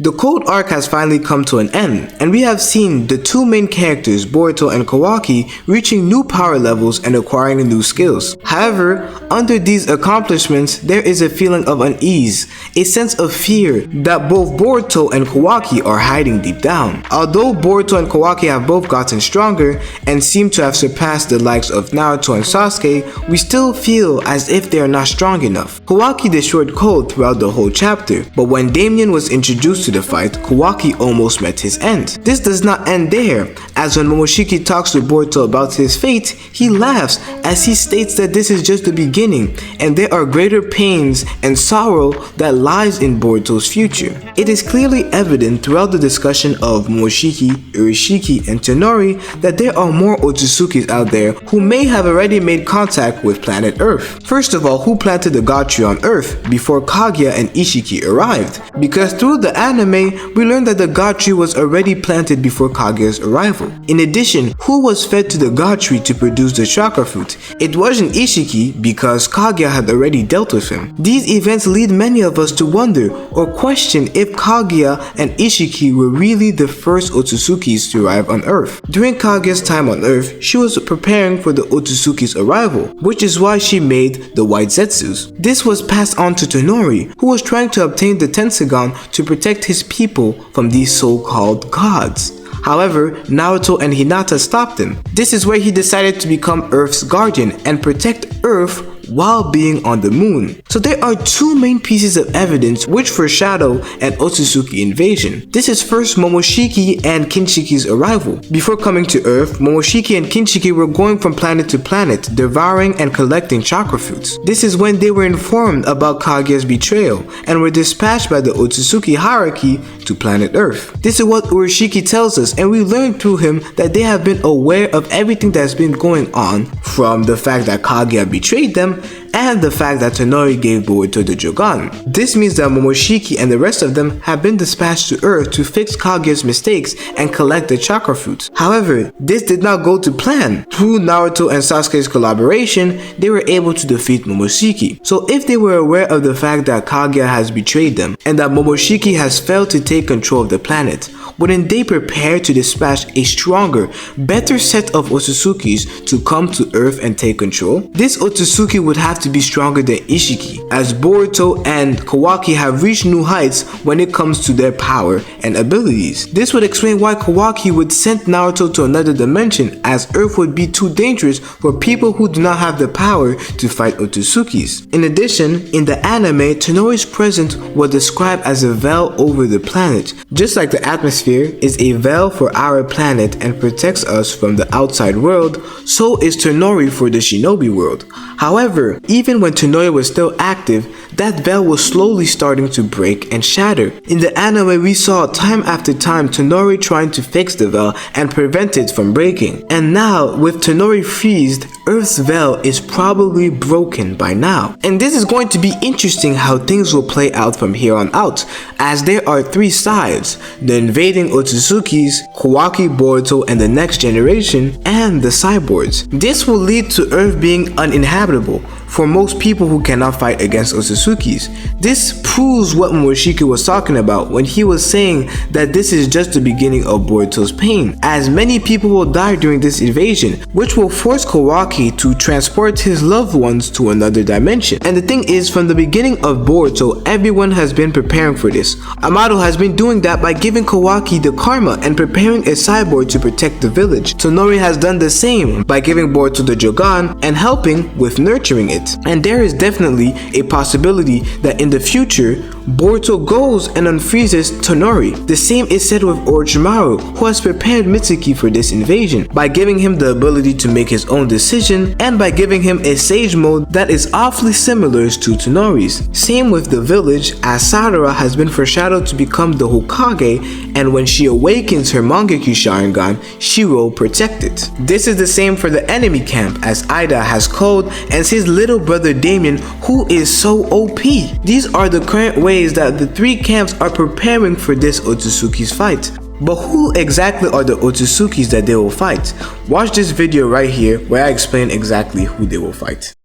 The Cold Arc has finally come to an end, and we have seen the two main characters, Boruto and Kawaki, reaching new power levels and acquiring new skills. However, under these accomplishments, there is a feeling of unease, a sense of fear that both Boruto and Kawaki are hiding deep down. Although Boruto and Kawaki have both gotten stronger and seem to have surpassed the likes of Naruto and Sasuke, we still feel as if they are not strong enough. Kawaki destroyed Cold throughout the whole chapter, but when Damien was introduced to the fight, Kawaki almost met his end. This does not end there, as when Momoshiki talks to Boruto about his fate, he laughs as he states that this is just the beginning and there are greater pains and sorrow that lies in Boruto's future. It is clearly evident throughout the discussion of Momoshiki, Urashiki, and Tonori that there are more Otsutsukis out there who may have already made contact with planet Earth. First of all, who planted the God tree on Earth before Kaguya and Ishiki arrived? Because through the anime, we learned that the God tree was already planted before Kaguya's arrival. In addition, who was fed to the God tree to produce the chakra fruit? It wasn't Ishiki because Kaguya had already dealt with him. These events lead many of us to wonder or question if Kaguya and Ishiki were really the first Otsutsukis to arrive on Earth. During Kaguya's time on Earth, she was preparing for the Otsutsuki's arrival, which is why she made the white zetsus. This was passed on to Tonori, who was trying to obtain the Tensagon to protect his people from these so-called gods. However, Naruto and Hinata stopped him. This is where he decided to become Earth's guardian and protect Earth while being on the moon. So there are two main pieces of evidence which foreshadow an Otsutsuki invasion. This is first Momoshiki and Kinshiki's arrival. Before coming to Earth, Momoshiki and Kinshiki were going from planet to planet, devouring and collecting chakra fruits. This is when they were informed about Kaguya's betrayal and were dispatched by the Otsutsuki hierarchy to planet Earth. This is what Urashiki tells us, and we learn through him that they have been aware of everything that's been going on, from the fact that Kaguya betrayed them and the fact that Tonori gave Boruto the Jogan. This means that Momoshiki and the rest of them have been dispatched to Earth to fix Kaguya's mistakes and collect the chakra fruits. However, this did not go to plan. Through Naruto and Sasuke's collaboration, they were able to defeat Momoshiki. So if they were aware of the fact that Kaguya has betrayed them and that Momoshiki has failed to take control of the planet, wouldn't they prepare to dispatch a stronger, better set of Otsutsukis to come to Earth and take control? This Otsutsuki would have to be stronger than Ishiki, as Boruto and Kawaki have reached new heights when it comes to their power and abilities. This would explain why Kawaki would send Naruto to another dimension, as Earth would be too dangerous for people who do not have the power to fight Otsutsukis. In addition, in the anime, Tonori's presence was described as a veil over the planet. Just like the atmosphere is a veil for our planet and protects us from the outside world, so is Tonori for the shinobi world. However, even when Tonori was still active, that veil was slowly starting to break and shatter. In the anime, we saw time after time Tonori trying to fix the veil and prevent it from breaking. And now, with Tonori freezed, Earth's veil is probably broken by now. And this is going to be interesting how things will play out from here on out, as there are three sides: the invading Otsutsukis, Kawaki, Boruto, and the next generation, and the cyborgs. This will lead to Earth being uninhabitable for most people who cannot fight against Otsutsuki's. This proves what Momoshiki was talking about when he was saying that this is just the beginning of Boruto's pain, as many people will die during this invasion, which will force Kawaki to transport his loved ones to another dimension. And the thing is, from the beginning of Boruto, everyone has been preparing for this. Amado has been doing that by giving Kawaki the karma and preparing a cyborg to protect the village. Tonori has done the same by giving Boruto the Jogan and helping with nurturing it. And there is definitely a possibility that in the future, Boruto goes and unfreezes Tonori. The same is said with Orochimaru, who has prepared Mitsuki for this invasion by giving him the ability to make his own decision and by giving him a sage mode that is awfully similar to Tonori's. Same with the village, as Sadara has been foreshadowed to become the Hokage, and when she awakens her Mangekyo Sharingan, she will protect it. This is the same for the enemy camp, as Ida has Cold and his little brother Damien, who is so OP. These are the current ways that the three camps are preparing for this Otsutsuki's fight. But who exactly are the Otsutsuki's that they will fight? Watch this video right here where I explain exactly who they will fight.